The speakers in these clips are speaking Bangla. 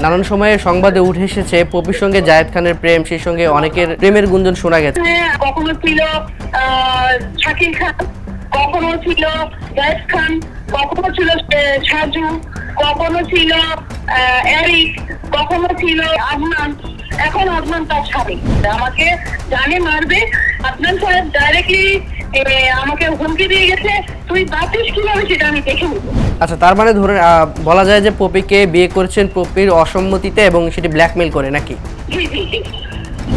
নানান সময়ে সংবাদে উঠে এসেছে পপির সঙ্গে জায়েদ খানের প্রেম, সেই সঙ্গে অনেকের প্রেমের গুঞ্জন শোনা গেছে। কখনো ছিল শাকিল খান, কখনো ছিল জায়েদ খান, কখনো ছিল সাজু, কখনো ছিল এরিক, কখনো ছিল আদনান। এখন আদনান তার স্বামী আমাকে জানে মারবে। আদনান সাহেব ডাইরেক্টলি আমাকে হুমকি দিয়ে গেছে, তুই বাঁচিস কিভাবে সেটা আমি দেখে নেবো। আচ্ছা, তার মানে ধরে বলা যায় যে পপিকে বিয়ে করেছেন পপির অসম্মতিতে এবং সেটি ব্ল্যাকমেইল করে নাকি? জি জি জি।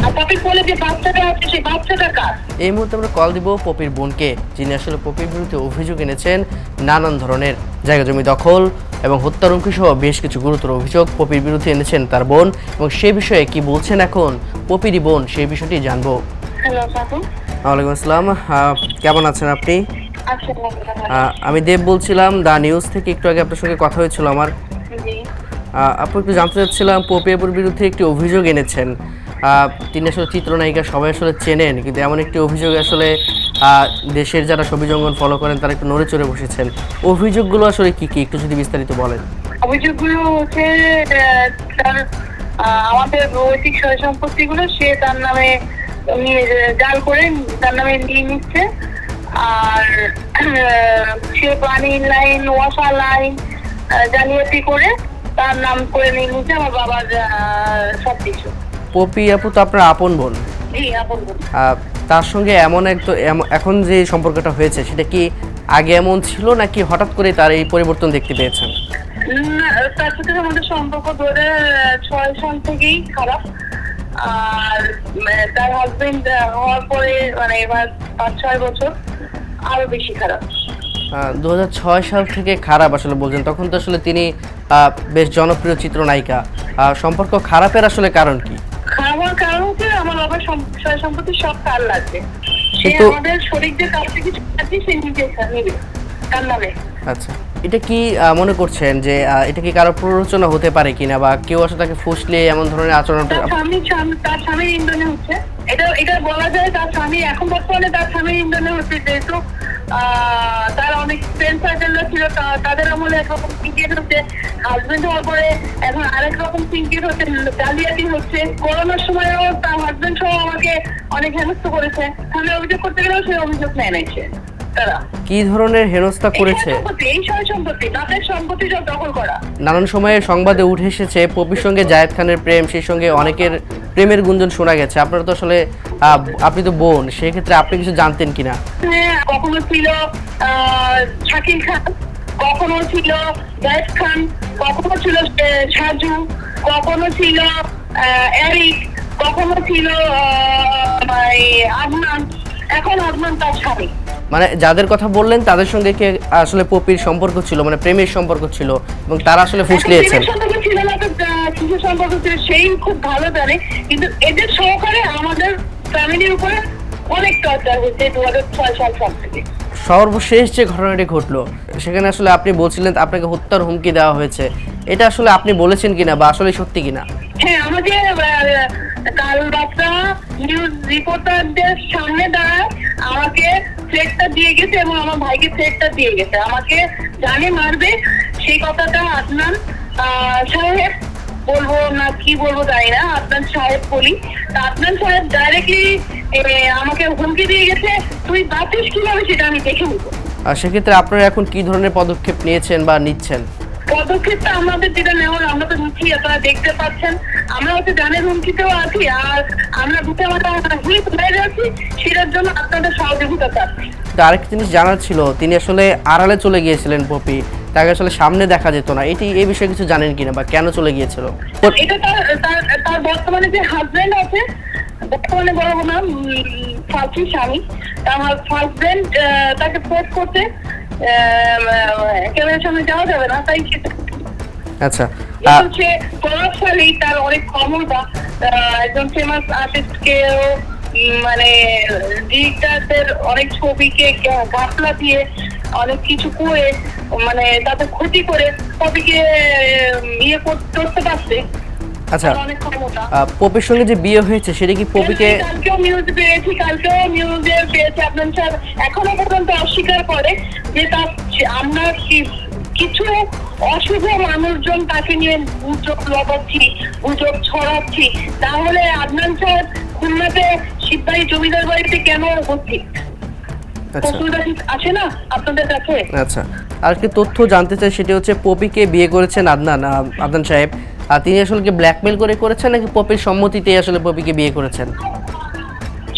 আর পপির বলে যে বাচ্চাটা আছে, সেই বাচ্চাটা কার? এই মুহূর্তে আমরা কল দিব পপির বোনকে, যিনি আসলে পপির বিরুদ্ধে অভিযোগ এনেছেন নানান ধরনের জায়গা জমি দখল এবং হত্যার হুমকি সহ বেশ কিছু গুরুতর অভিযোগ পপির বিরুদ্ধে এনেছেন তার বোন, এবং সেই বিষয়ে কি বলছেন এখন পপিরই বোন সেই বিষয়টি জানবো। হ্যালো আপু। ওয়ালাইকুম আসসালাম, কেমন আছেন আপনি? আমি দেব বলছিলাম দা নিউজ থেকে। একটু আগে আপনার সঙ্গে কথা হয়েছিল আমার। আপনি একটু জানতে চাচ্ছিলাম, পপি আপুর বিরুদ্ধে একটি অভিযোগ এনেছেন। তিনি আসলে চিত্রনায়িকা, সবাই আসলে চেনেন, কিন্তু এমন একটি অভিযোগ আসলে দেশের যারা ছবি জঙ্গল ফলো করেন তারা একটু নড়ে চড়ে বসেছেন। অভিযোগগুলো আসলে কি কি একটু যদি বিস্তারিত বলেন। অভিযোগগুলো হচ্ছে তার আমাদের ভৌতিক সয় সম্পত্তিগুলো সে তার নামে জাল করে তার নামে নিয়ে নিচ্ছে। আর সে পানি লাইন, ওয়াসার লাইন জালিয়াতি করে তার নাম করে নিয়ে নিচ্ছে আমার বাবার সবকিছু। পপি আপু তো আপনার আপন বোন। জি, আপন বোন। তার সঙ্গে এখন যে সম্পর্কটা হয়েছে সেটা কি আগে এমন ছিল নাকি হঠাৎ করে তার এই পরিবর্তন দেখতে পেয়েছেন? তার সাথে আমাদের সম্পর্ক 2006 সাল থেকেই খারাপ। আর তার হাজবেন্ড হওয়ার পরে মানে এবার 5-6 বছর আরো বেশি খারাপ। 2006 সাল থেকে খারাপ আসলে বলছেন, তখন তো আসলে তিনি বেশ জনপ্রিয় চিত্রনায়িকা। সম্পর্ক খারাপের আসলে কারণ কি? খারাপ কারণ হচ্ছে আমার বাবার সয় সম্পত্তি সব তার লাগবে। সে আমাদের শরীরদের কাছ থেকে কিছু আছে, সে নিজে নেবে তার নামে। আচ্ছা, এটা কি মনে করছেন যে এটা কি কারো প্ররোচনা হতে পারে কিনা, বা কেউ আসলে তাকে ফুসলে এমন ধরনের আচরণ? তার স্বামীর ইন্ধনে হচ্ছে, এটা বলা যায়। তার স্বামী এখন বর্তমানে তার স্বামীর ইন্ধনে হচ্ছে, যেহেতু তার অনেক ফ্রেন্ড সার্কেলরা ছিল, তাদের আমলে একরকম সিঙ্কেট হচ্ছে, হাজবেন্ড হওয়ার পরে এখন আরেক রকম সিঙ্কেট হচ্ছে, জালিয়াতি হচ্ছে। করোনার সময়ও তার হাজবেন্ড সহ আমাকে অনেক হেনস্থ করেছে। আমি অভিযোগ করতে গেলেও সেই অভিযোগ নেয় নাই সে। কি ধরনের হেনস্থা করেছে? এই সয় সম্পত্তি, তাদের সম্পত্তি সব দখল করা। নানান সময়ে সংবাদে উঠে এসেছে পপির সঙ্গে জায়েদ খানের প্রেম, সেই সঙ্গে অনেকের প্রেমের গুঞ্জন শোনা গেছে। আপনারা তো আসলে আপনি তো বোন, সেই ক্ষেত্রে আপনি কিছু জানতেন কিনা? কখনো ছিল শাকিল খান, কখনো ছিল জায়েদ খান, কখনো ছিল সাজু, কখনো ছিল এরিক, কখনো ছিল আদনান। এখন আদনান তার স্বামী। মানে যাদের কথা বললেন তাদের সঙ্গে কি আসলে পপির সম্পর্ক ছিল, মানে প্রেমের সম্পর্ক ছিল, এবং তারা আসলে ফুসলিয়েছেন? কিসের সম্পর্ক ছিল সেই খুব ভালো জানে, কিন্তু এদের সহকারে আমাদের ফ্যামিলির উপরে অনেক টর্চার হয়েছে 2006 সাল থেকে। সর্বশেষ যে ঘটনাটি ঘটলো সেখানে আসলে আপনি বলছিলেন আপনাকে হত্যার হুমকি দেওয়া হয়েছে, এটা আসলে আপনি বলেছেন কিনা বা আসলে সত্যি কিনা? হ্যাঁ, আমাকে কাল রাতটা নিউজ রিপোর্টারদের সামনে দাঁড়ায় আমাকে থ্রেটটা দিয়ে গেছে এবং আমার ভাইকে থ্রেটটা দিয়ে গেছে, আমাকে জানে মারবে। সেই কথাটা আদনান সাহেব বলবো না কি বলবো জানি না, আদনান সাহেব বলি। আদনান সাহেব ডাইরেক্টলি আমাকে হুমকি দিয়ে গেছে, তুই বাঁচিস কিভাবে সেটা আমি দেখে নেবো। আর সেক্ষেত্রে আপনারা এখন কি ধরনের পদক্ষেপ নিয়েছেন বা নিচ্ছেন? পদক্ষেপটা আমাদের যেটা নেওয়ার আমরা তো নিচ্ছি, আপনারা দেখতে পাচ্ছেন। আমরা হচ্ছে জানের হুমকিতেও আছি, আর আমরা দুটো হুইপ বাইরে আছি, সেটার জন্য আপনাদের সহযোগিতা চাচ্ছি। আরেকটা জিনিস জানার ছিল, তিনি আসলে আড়ালে চলে গিয়েছিলেন পপি, তাকে আসলে সামনে দেখা যেত না, এই বিষয়ে কিছু জানেন কিনা বা কেন চলে গিয়েছিল? এটা তার বর্তমানে যে হাজবেন্ড আছে, বর্তমানে বলবো না ফাঁসি স্বামী, তার হাজবেন্ড তাকে পোস্ট করতে ক্যামেরার সামনে যাওয়া যাবে না, তাই আচ্ছা, সে প্রভাবশালী, তার অনেক ক্ষমতা, একজন ফেমাস আর্টিস্টকেও মানে ডিরেক্টরদের অনেক ছবিকে ঘাপলা দিয়ে অনেক কিছু করে মানে তাদের ক্ষতি করে কবিকে ইয়ে করতে পারছে। আচ্ছা, পপির সঙ্গে যে বিয়ে হয়েছে সেটা কি পপিকে? কালকেও নিউজে পেয়েছি আপনার স্যার এখনো পর্যন্ত অস্বীকার করে যে আমরা কিছু অশুভ মানুষজন তাকে নিয়ে গুজব লগাচ্ছি, গুজব ছড়াচ্ছি, তাহলে আদনান সাহেব খুলনাতে শিববাড়ি জমিদার বাড়িতে কেন উপস্থিত? প্রশ্নটা ঠিক আছে না আপনাদের কাছে? আচ্ছা, আর কি তথ্য জানতে চাই সেটা হচ্ছে পপিকে বিয়ে করেছেন আদনান সাহেব, আর তিনি আসলে কি ব্ল্যাকমেল করে করেছেন নাকি পপির সম্মতিতে আসলে পপিকে বিয়ে করেছেন?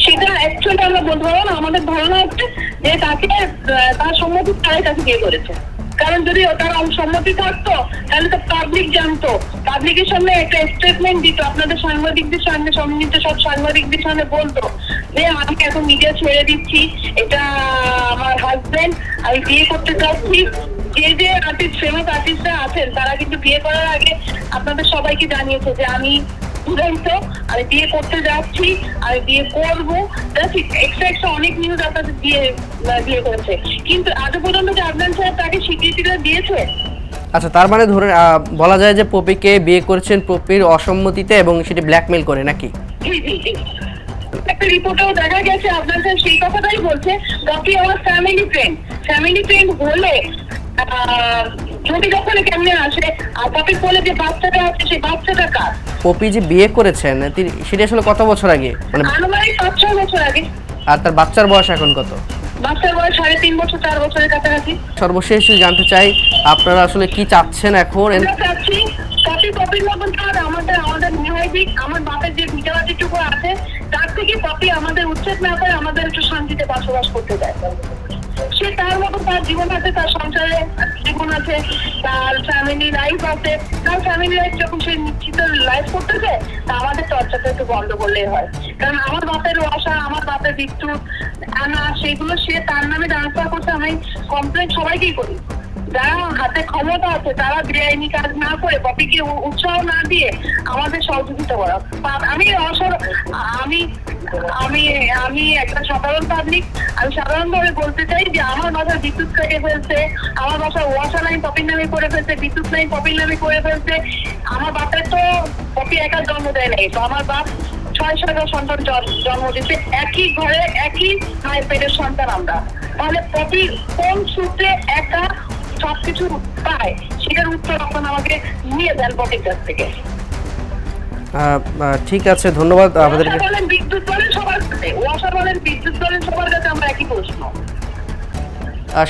সেটা অ্যাকচুয়ালি আমরা বলতে পারবো না। আমাদের ধারণা হচ্ছে যে তাকে তার সম্মতি ছাড়াই তাকে বিয়ে করেছে। কারণ যদি তার সম্মতি থাকতো তাহলে তো পাবলিক জানতো, পাবলিকের সামনে একটা স্টেটমেন্ট দিত, আপনাদের সাংবাদিকদের সামনে, সম্মিলিত সব সাংবাদিকদের সামনে বলতো যে আমি এখন মিডিয়া ছেড়ে দিচ্ছি, এটা আমার হাজবেন্ড, আমি বিয়ে করতে চাচ্ছি। যে যে আর্টিস্ট, ফেমাস আর্টিস্টরা আছেন তারা কিন্তু বিয়ে করার আগে আপনাদের সবাইকে জানিয়েছে যে আমি আমি বিয়ে করতে যাচ্ছি, আমি বিয়ে করবো। এক্সট্রা অনেক নিউজ আপনাদের বিয়ে করেছে, কিন্তু আজ পর্যন্ত যে আদনান সাহেব তাকে স্বীকৃতিটা দিয়েছে? আচ্ছা, তার মানে ধরে বলা যায় যে পপিকে বিয়ে করেছেন পপির অসম্মতিতে এবং সেটি ব্ল্যাকমেল করে নাকি? জি জি জি, একটা রিপোর্টেও দেখা গেছে আদনান সাহেব সেই কথাটাই বলছে, পপি আমার ফ্যামিলি ফ্রেন্ড হলে যদি যখন কেমনে আসে, আর পপি বলে যে বাচ্চাটা আছে সেই বাচ্চাটা কার? পপি যে বিয়ে করেছেন সেটা আসলে কত বছর আগে, মানে আনুমানিক 5-6 বছর আগে। আর তার বাচ্চার বয়স এখন কত? বাচ্চার বয়স 3.5 বছর, 4 বছরের কাছাকাছি। সর্বশেষ জানতে চাই আপনারা আসলে কি চাচ্ছেন এখন? আমরা চাচ্ছি পপির মতন আমাদের নিহাইদিক, আমার বাপের যে ভিটাবাজিটুকু আছে তার থেকে পপি আমাদের উচ্ছেদ না করে আমাদের একটু শান্তিতে বসবাস করতে দেয়। সে তার মতো তার জীবন আছে, তার সংসারে জীবন আছে, তার ফ্যামিলি লাইফ আছে। তার ফ্যামিলি লাইফ যখন সে নিশ্চিত লাইফ করতে চায়, তা আমাদের চর্চাটা একটু বন্ধ করলেই হয়। কারণ আমার বাপের আশা, আমার বাপের বিদ্যুৎ আনা, সেগুলো সে তার নামে ট্রান্সফার করতে আমি কমপ্লেন সবাইকেই করি। যারা হাতে ক্ষমতা আছে তারা বেআইনি কাজ না করে, পপিকে উৎসাহ না দিয়ে আমাদের সহযোগিতা করা। আমি একটা সাধারণ পাবলিক, আমি সাধারণভাবে বলতে চাই যে আমার বাসার বিদ্যুৎ কেটে ফেলছে, আমার বাসার ওয়াশার লাইন পপির নামে করে ফেলছে, বিদ্যুৎ লাইন পপির নামে করে ফেলছে। আমার বাপের তো পপি একা জন্ম দেয় নাই, তো আমার বাপ 6-7 সন্তান জন্ম দিচ্ছে, একই ঘরে একই মায়ের পেটের সন্তান আমরা। তাহলে পপি কোন সূত্রে একা সবকিছু পায়, সেটার উত্তর এখন আমাকে নিয়ে দেন পপির কাছ থেকে। ঠিক আছে, ধন্যবাদ আমাদেরকে। বিদ্যুৎ বলেন সবার কাছে, ওয়াসা বলেন, বিদ্যুৎ বলেন, সবার কাছে আমরা একই প্রশ্ন।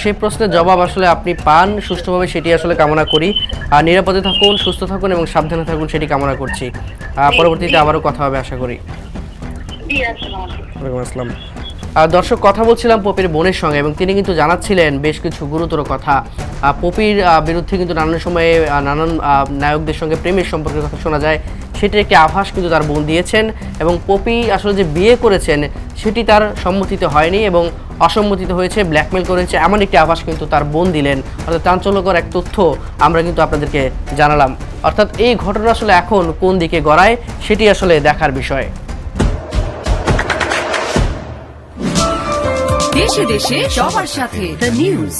সেই প্রশ্নের জবাব আসলে আপনি পান সুষ্ঠুভাবে, সেটি আসলে কামনা করি। আর নিরাপদে থাকুন, সুস্থ থাকুন এবং সাবধানে থাকুন, সেটি কামনা করছি। পরবর্তীতে আবারও কথা হবে আশা করি। ওয়ালাইকুম আসসালাম। দর্শক, কথা বলছিলাম পপির বোনের সঙ্গে এবং তিনি কিন্তু জানাচ্ছিলেন বেশ কিছু গুরুতর কথা। পপির বিরুদ্ধে কিন্তু নানান সময়ে নানান নায়কদের সঙ্গে প্রেমের সম্পর্কের কথা শোনা যায়, সেটির একটি আভাস কিন্তু তার বোন দিয়েছেন। এবং পপি আসলে যে বিয়ে করেছেন সেটি তার সম্মতিতে হয়নি এবং অসম্মতিতে হয়েছে, ব্ল্যাকমেল করেছে, এমন একটি আভাস কিন্তু তার বোন দিলেন। অর্থাৎ চাঞ্চল্যকর এক তথ্য আমরা কিন্তু আপনাদেরকে জানালাম। অর্থাৎ এই ঘটনা আসলে এখন কোন দিকে গড়ায় সেটি আসলে দেখার বিষয়। দেশে দেশে সবার সাথে দ্য নিউজ।